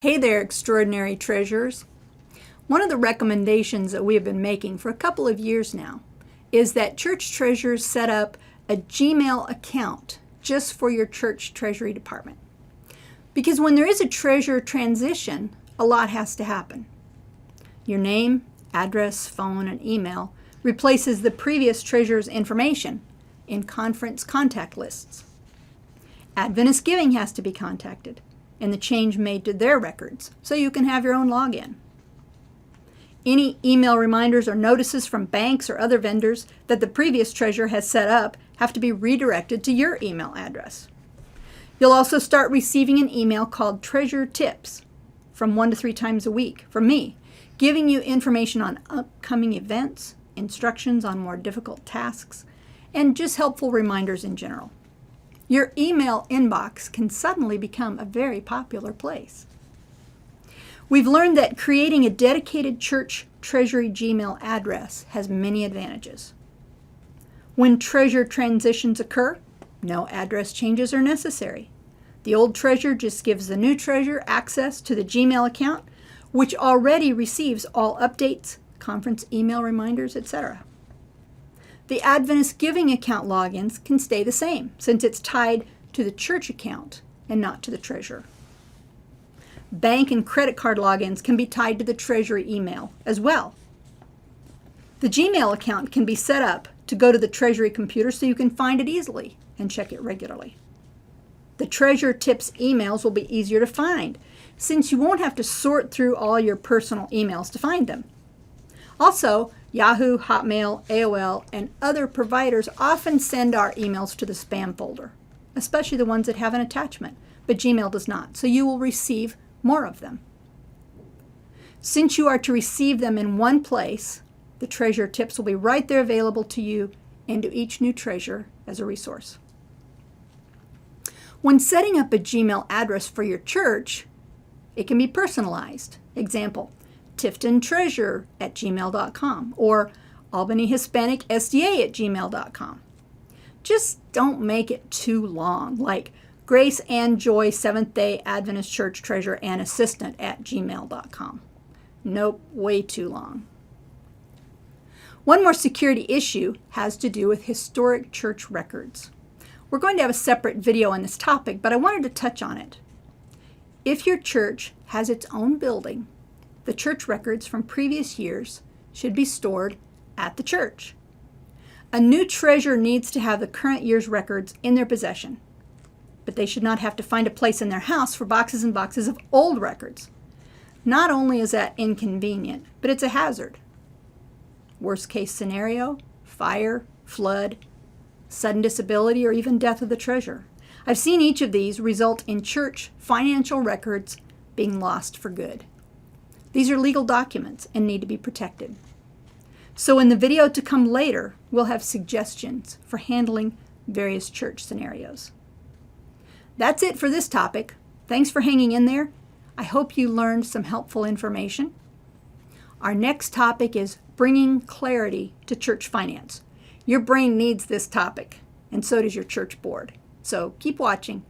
Hey there, extraordinary treasurers. One of the recommendations that we have been making for a couple of years now is that church treasurers set up a Gmail account just for your church treasury department. Because when there is a treasurer transition, a lot has to happen. Your name, address, phone, and email replaces the previous treasurer's information in conference contact lists. Adventist Giving has to be contacted and the change made to their records so you can have your own login. Any email reminders or notices from banks or other vendors that the previous treasurer has set up have to be redirected to your email address. You'll also start receiving an email called Treasurer Tips from 1 to 3 times a week from me, giving you information on upcoming events, instructions on more difficult tasks, and just helpful reminders in general. Your email inbox can suddenly become a very popular place. We've learned that creating a dedicated church treasury Gmail address has many advantages. When treasurer transitions occur, no address changes are necessary. The old treasurer just gives the new treasurer access to the Gmail account, which already receives all updates, conference email reminders, etc. The Adventist Giving account logins can stay the same since it's tied to the church account and not to the treasurer. Bank and credit card logins can be tied to the treasury email as well. The Gmail account can be set up to go to the treasury computer so you can find it easily and check it regularly. The Treasurer Tips emails will be easier to find since you won't have to sort through all your personal emails to find them. Also, Yahoo, Hotmail, AOL, and other providers often send our emails to the spam folder, especially the ones that have an attachment, but Gmail does not, so you will receive more of them. Since you are to receive them in one place, the Treasurer Tips will be right there available to you and to each new treasurer as a resource. When setting up a Gmail address for your church, it can be personalized. Example, tiftontreasurer@gmail.com or albanyhispanicsda@gmail.com. Just don't make it too long, like Grace Ann Joy Seventh-day Adventist Church Treasurer and Assistant @gmail.com. Nope, way too long. One more security issue has to do with historic church records. We're going to have a separate video on this topic, but I wanted to touch on it. If your church has its own building, the church records from previous years should be stored at the church. A new treasurer needs to have the current year's records in their possession, but they should not have to find a place in their house for boxes and boxes of old records. Not only is that inconvenient, but it's a hazard. Worst case scenario, fire, flood, sudden disability, or even death of the treasurer. I've seen each of these result in church financial records being lost for good. These are legal documents and need to be protected. So in the video to come later, we'll have suggestions for handling various church scenarios. That's it for this topic. Thanks for hanging in there. I hope you learned some helpful information. Our next topic is bringing clarity to church finance. Your brain needs this topic, and so does your church board. So keep watching.